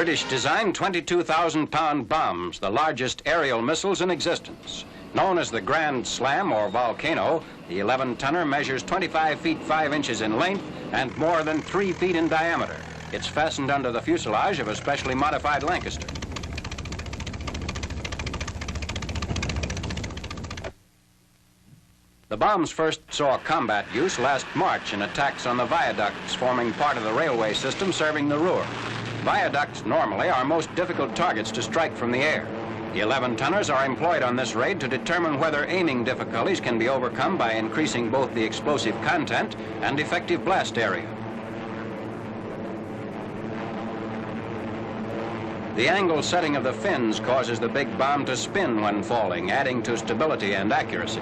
British designed 22,000-pound bombs, the largest aerial missiles in existence. Known as the Grand Slam or Volcano, the 11-tonner measures 25 feet 5 inches in length and more than 3 feet in diameter. It's fastened under the fuselage of a specially modified Lancaster. The bombs first saw combat use last March in attacks on the viaducts forming part of the railway system serving the Ruhr. Viaducts normally are most difficult targets to strike from the air. The 11-tonners are employed on this raid to determine whether aiming difficulties can be overcome by increasing both the explosive content and effective blast area. The angle setting of the fins causes the big bomb to spin when falling, adding to stability and accuracy.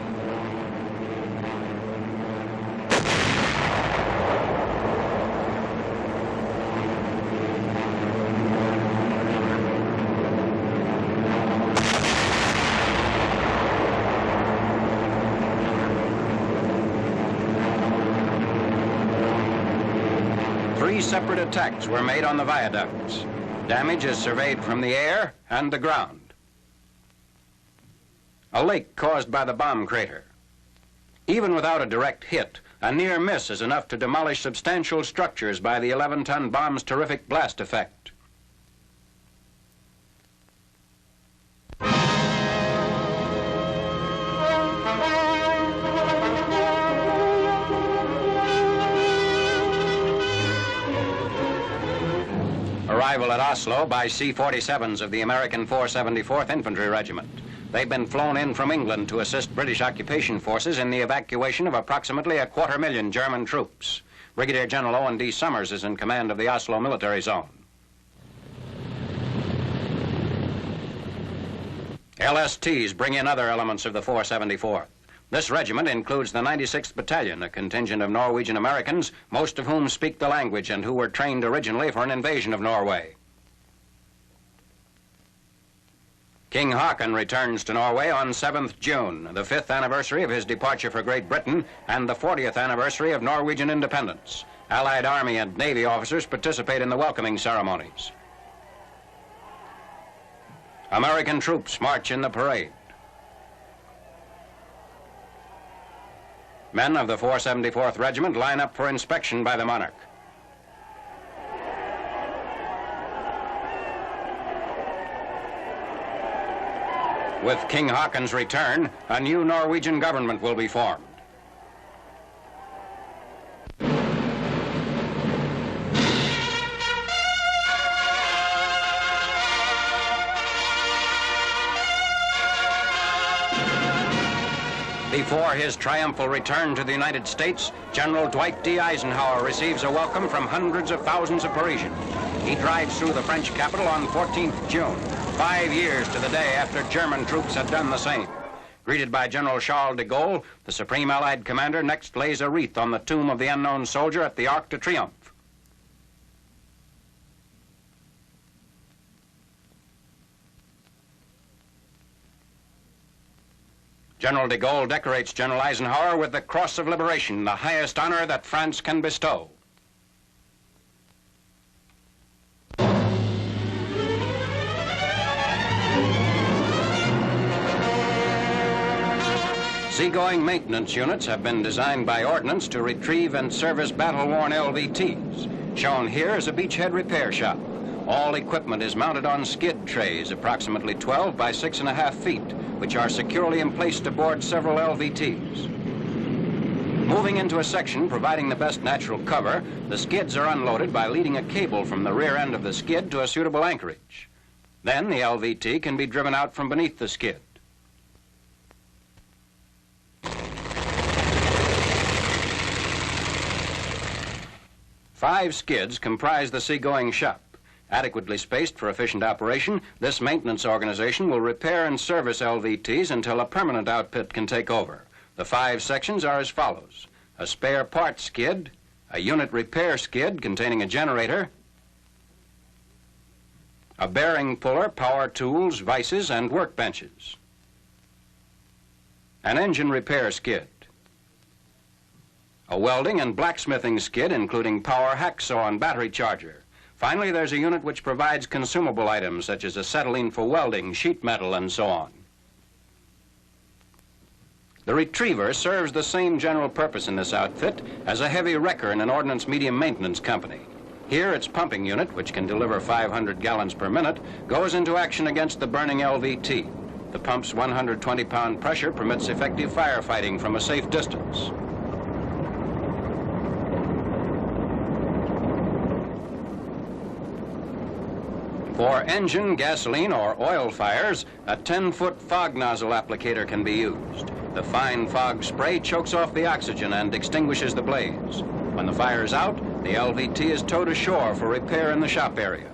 Three separate attacks were made on the viaducts. Damage is surveyed from the air and the ground. A lake caused by the bomb crater. Even without a direct hit, a near miss is enough to demolish substantial structures by the 11-ton bomb's terrific blast effect. Arrival at Oslo by C-37s of the American 474th Infantry Regiment. They've been flown in from England to assist British occupation forces in the evacuation of approximately 250,000 German troops. Brigadier General Owen D. Summers is in command of the Oslo military zone. LSTs bring in other elements of the 474th. This regiment includes the 96th Battalion, a contingent of Norwegian-Americans, most of whom speak the language and who were trained originally for an invasion of Norway. King Haakon returns to Norway on 7th June, the 5th anniversary of his departure for Great Britain and the 40th anniversary of Norwegian independence. Allied Army and Navy officers participate in the welcoming ceremonies. American troops march in the parade. Men of the 474th Regiment line up for inspection by the monarch. With King Haakon's return, a new Norwegian government will be formed. Before his triumphal return to the United States, General Dwight D. Eisenhower receives a welcome from hundreds of thousands of Parisians. He drives through the French capital on 14th June, 5 years to the day after German troops had done the same. Greeted by General Charles DeGaulle, the Supreme Allied Commander next lays a wreath on the tomb of the unknown soldier at the Arc de Triomphe. General de Gaulle decorates General Eisenhower with the Cross of Liberation, the highest honor that France can bestow. Seagoing maintenance units have been designed by ordnance to retrieve and service battle-worn LVTs. Shown here is a beachhead repair shop. All equipment is mounted on skid trays, approximately 12 by 6.5 feet, which are securely placed aboard several LVTs. Moving into a section providing the best natural cover, the skids are unloaded by leading a cable from the rear end of the skid to a suitable anchorage. Then the LVT can be driven out from beneath the skid. Five skids comprise the seagoing shop. Adequately spaced for efficient operation, this maintenance organization will repair and service LVTs until a permanent outfit can take over. The 5 sections are as follows: a spare parts skid, a unit repair skid containing a generator, a bearing puller, power tools, vices, and workbenches, an engine repair skid, a welding and blacksmithing skid including power hacksaw and battery charger, Finally, there's a unit which provides consumable items such as acetylene for welding, sheet metal, and so on. The retriever serves the same general purpose in this outfit as a heavy wrecker in an ordnance medium maintenance company. Here, its pumping unit, which can deliver 500 gallons per minute, goes into action against the burning LVT. The pump's 120-pound pressure permits effective firefighting from a safe distance. For engine, gasoline, or oil fires, a 10-foot fog nozzle applicator can be used. The fine fog spray chokes off the oxygen and extinguishes the blaze. When the fire is out, the LVT is towed ashore for repair in the shop area.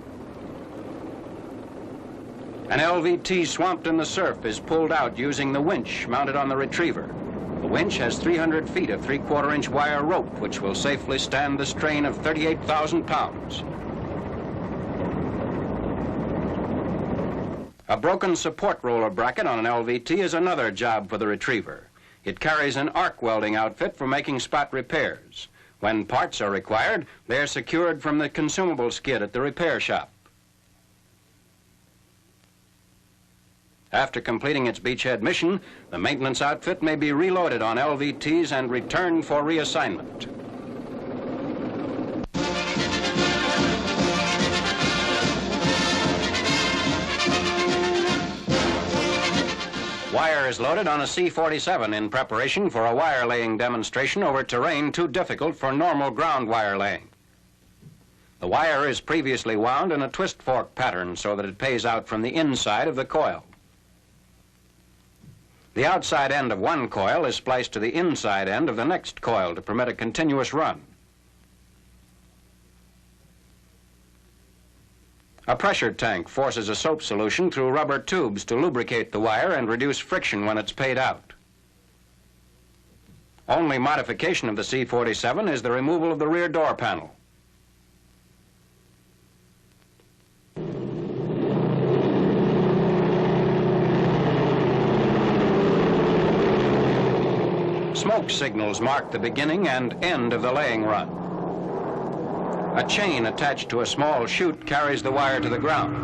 An LVT swamped in the surf is pulled out using the winch mounted on the retriever. The winch has 300 feet of 3/4-inch wire rope, which will safely stand the strain of 38,000 pounds. A broken support roller bracket on an LVT is another job for the retriever. It carries an arc welding outfit for making spot repairs. When parts are required, they are secured from the consumable skid at the repair shop. After completing its beachhead mission, the maintenance outfit may be reloaded on LVTs and returned for reassignment. Wire is loaded on a C-47 in preparation for a wire laying demonstration over terrain too difficult for normal ground wire laying. The wire is previously wound in a twist fork pattern so that it pays out from the inside of the coil. The outside end of one coil is spliced to the inside end of the next coil to permit a continuous run. A pressure tank forces a soap solution through rubber tubes to lubricate the wire and reduce friction when it's paid out. Only modification of the C-47 is the removal of the rear door panel. Smoke signals mark the beginning and end of the laying run. A chain attached to a small chute carries the wire to the ground.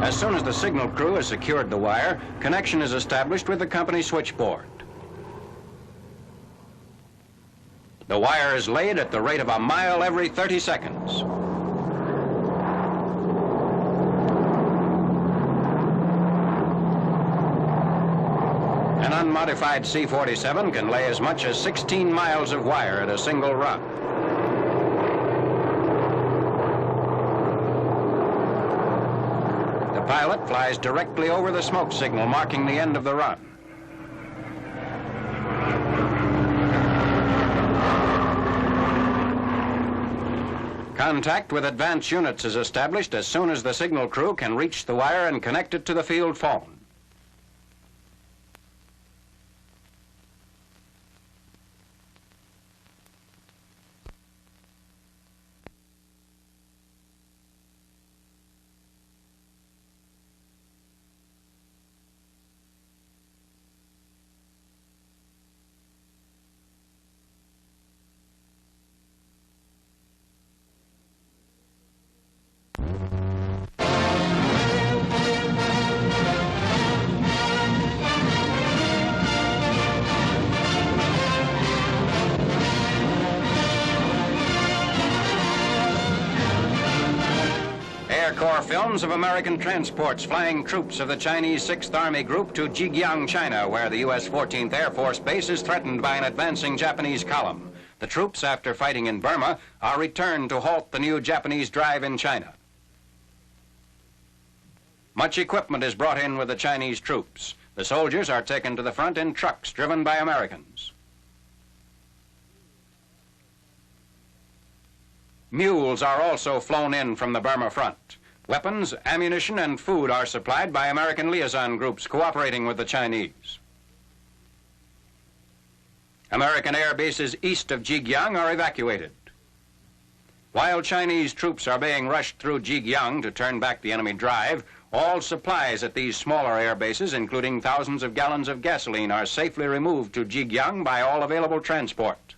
As soon as the signal crew has secured the wire, connection is established with the company switchboard. The wire is laid at the rate of a mile every 30 seconds. An unmodified C-47 can lay as much as 16 miles of wire at a single run. The pilot flies directly over the smoke signal marking the end of the run. Contact with advance units is established as soon as the signal crew can reach the wire and connect it to the field phone. Corps films of American transports flying troops of the Chinese 6th Army Group to Jigyang, China, where the U.S. 14th Air Force Base is threatened by an advancing Japanese column. The troops, after fighting in Burma, are returned to halt the new Japanese drive in China. Much equipment is brought in with the Chinese troops. The soldiers are taken to the front in trucks driven by Americans. Mules are also flown in from the Burma front. Weapons, ammunition, and food are supplied by American liaison groups cooperating with the Chinese. American air bases east of Jigyang are evacuated. While Chinese troops are being rushed through Jigyang to turn back the enemy drive, all supplies at these smaller air bases, including thousands of gallons of gasoline, are safely removed to Jigyang by all available transport.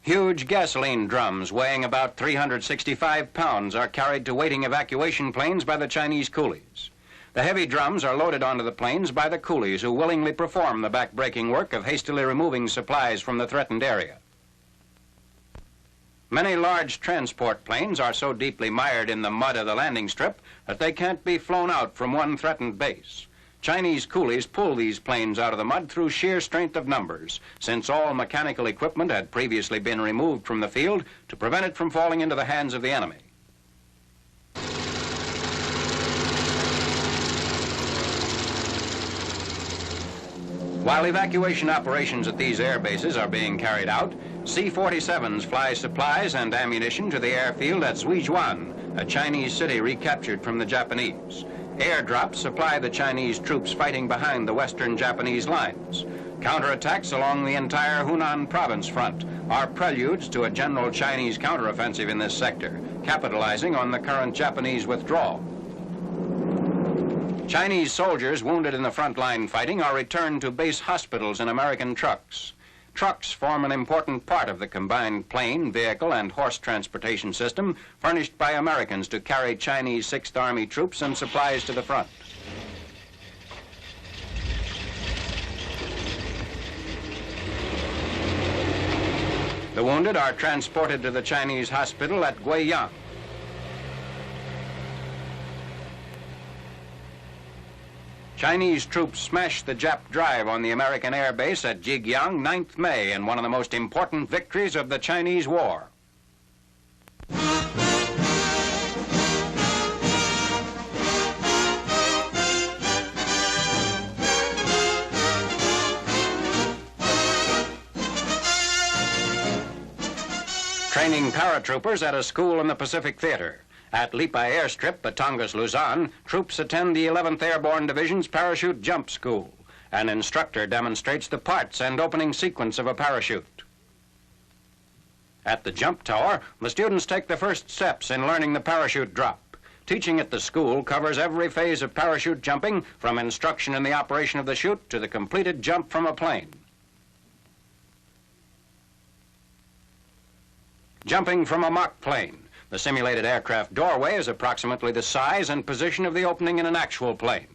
Huge gasoline drums weighing about 365 pounds are carried to waiting evacuation planes by the Chinese coolies. The heavy drums are loaded onto the planes by the coolies who willingly perform the back-breaking work of hastily removing supplies from the threatened area. Many large transport planes are so deeply mired in the mud of the landing strip that they can't be flown out from one threatened base. Chinese coolies pull these planes out of the mud through sheer strength of numbers, since all mechanical equipment had previously been removed from the field to prevent it from falling into the hands of the enemy. While evacuation operations at these air bases are being carried out, C-37s fly supplies and ammunition to the airfield at Zhuijuan, a Chinese city recaptured from the Japanese. Airdrops supply the Chinese troops fighting behind the western Japanese lines. Counterattacks along the entire Hunan province front are preludes to a general Chinese counteroffensive in this sector, capitalizing on the current Japanese withdrawal. Chinese soldiers wounded in the front-line fighting are returned to base hospitals in American trucks. Trucks form an important part of the combined plane, vehicle, and horse transportation system furnished by Americans to carry Chinese 6th Army troops and supplies to the front. The wounded are transported to the Chinese hospital at Guiyang. Chinese troops smashed the Jap drive on the American air base at Jigyang 9th May in one of the most important victories of the Chinese War. Training paratroopers at a school in the Pacific Theater. At Lipa Airstrip, Batangas, Luzon, troops attend the 11th Airborne Division's parachute jump school. An instructor demonstrates the parts and opening sequence of a parachute. At the jump tower, the students take the first steps in learning the parachute drop. Teaching at the school covers every phase of parachute jumping, from instruction in the operation of the chute to the completed jump from a plane. Jumping from a mock plane. The simulated aircraft doorway is approximately the size and position of the opening in an actual plane.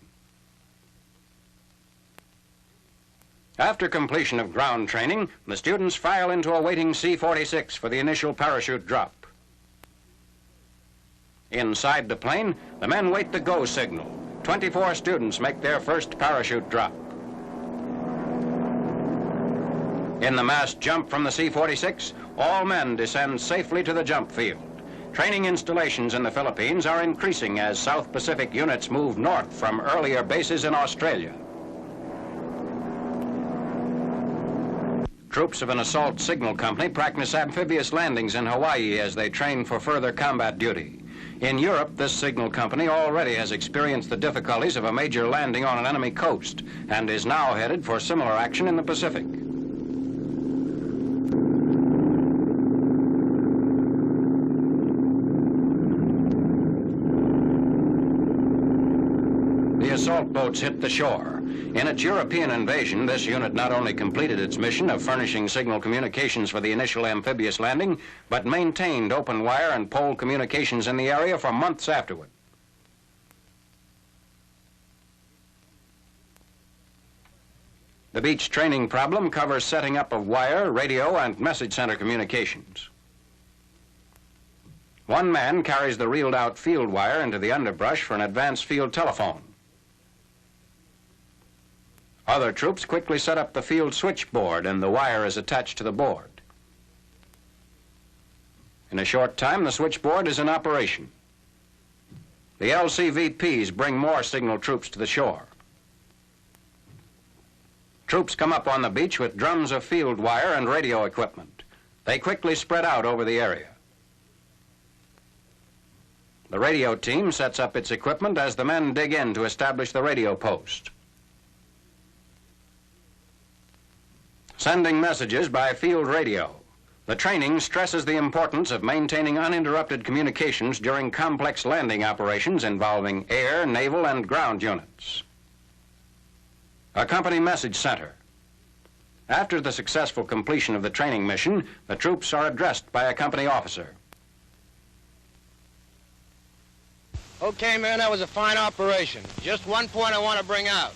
After completion of ground training, the students file into a waiting C-46 for the initial parachute drop. Inside the plane, the men wait the go signal. 24 students make their first parachute drop. In the mass jump from the C-46, all men descend safely to the jump field. Training installations in the Philippines are increasing as South Pacific units move north from earlier bases in Australia. Troops of an assault signal company practice amphibious landings in Hawaii as they train for further combat duty. In Europe, this signal company already has experienced the difficulties of a major landing on an enemy coast and is now headed for similar action in the Pacific. The assault boats hit the shore. In its European invasion, this unit not only completed its mission of furnishing signal communications for the initial amphibious landing, but maintained open wire and pole communications in the area for months afterward. The beach training problem covers setting up of wire, radio, and message center communications. One man carries the reeled-out field wire into the underbrush for an advanced field telephone. Other troops quickly set up the field switchboard, and the wire is attached to the board. In a short time, the switchboard is in operation. The LCVPs bring more signal troops to the shore. Troops come up on the beach with drums of field wire and radio equipment. They quickly spread out over the area. The radio team sets up its equipment as the men dig in to establish the radio post. Sending messages by field radio. The training stresses the importance of maintaining uninterrupted communications during complex landing operations involving air, naval, and ground units. A company message center. After the successful completion of the training mission, the troops are addressed by a company officer. Okay, man, that was a fine operation. Just one point I want to bring out.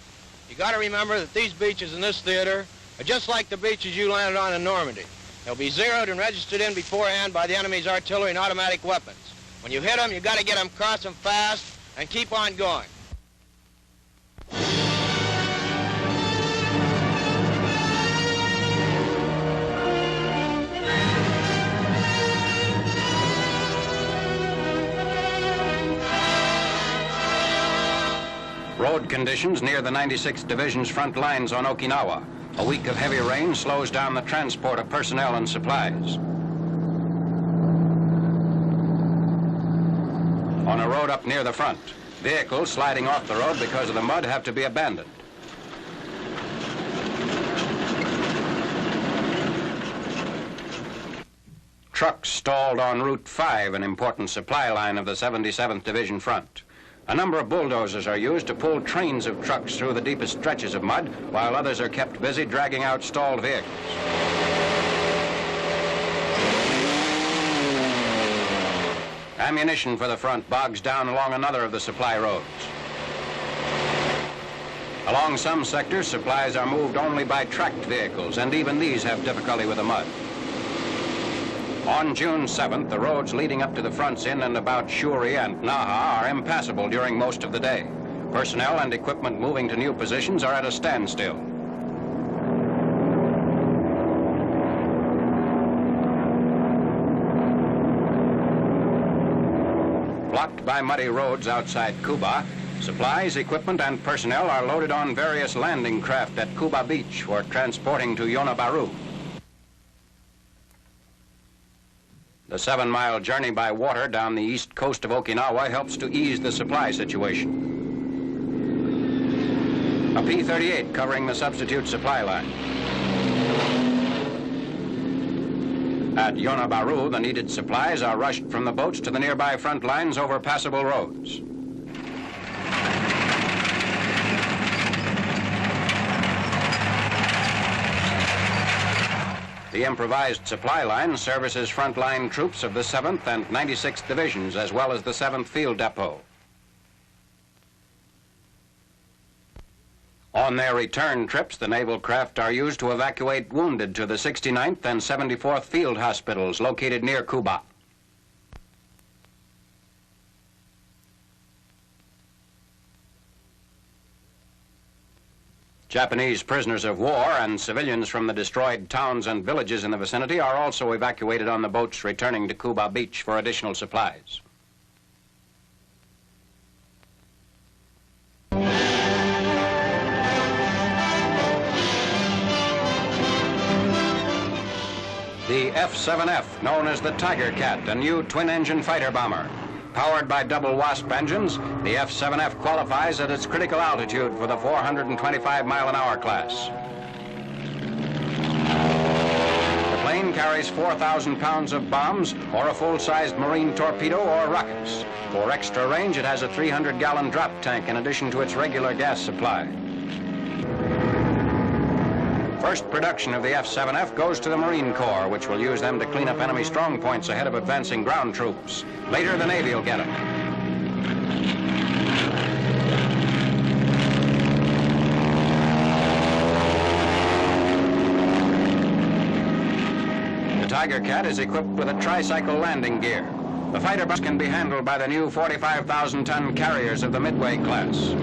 You got to remember that these beaches in this theater are just like the beaches you landed on in Normandy. They'll be zeroed and registered in beforehand by the enemy's artillery and automatic weapons. When you hit them, you got to get them across them fast and keep on going. Road conditions near the 96th Division's front lines on Okinawa. A week of heavy rain slows down the transport of personnel and supplies. On a road up near the front, vehicles sliding off the road because of the mud have to be abandoned. Trucks stalled on Route 5, an important supply line of the 77th Division front. A number of bulldozers are used to pull trains of trucks through the deepest stretches of mud, while others are kept busy dragging out stalled vehicles. Ammunition for the front bogs down along another of the supply roads. Along some sectors, supplies are moved only by tracked vehicles, and even these have difficulty with the mud. On June 7th, the roads leading up to the fronts in and about Shuri and Naha are impassable during most of the day. Personnel and equipment moving to new positions are at a standstill. Blocked by muddy roads outside Kuba, supplies, equipment, and personnel are loaded on various landing craft at Kuba Beach for transporting to Yonabaru. The 7-mile journey by water down the east coast of Okinawa helps to ease the supply situation. A P-38 covering the substitute supply line. At Yonabaru, the needed supplies are rushed from the boats to the nearby front lines over passable roads. The improvised supply line services frontline troops of the 7th and 96th Divisions, as well as the 7th Field Depot. On their return trips, the naval craft are used to evacuate wounded to the 69th and 74th Field Hospitals located near Kuba. Japanese prisoners of war and civilians from the destroyed towns and villages in the vicinity are also evacuated on the boats returning to Kuba Beach for additional supplies. The F-7F, known as the Tiger Cat, a new twin-engine fighter bomber. Powered by double Wasp engines, the F-7F qualifies at its critical altitude for the 425-mile-an-hour class. The plane carries 4,000 pounds of bombs or a full-sized marine torpedo or rockets. For extra range, it has a 300-gallon drop tank in addition to its regular gas supply. First production of the F-7F goes to the Marine Corps, which will use them to clean up enemy strong points ahead of advancing ground troops. Later, the Navy will get it. The Tiger Cat is equipped with a tricycle landing gear. The fighter bus can be handled by the new 45,000-ton carriers of the Midway class.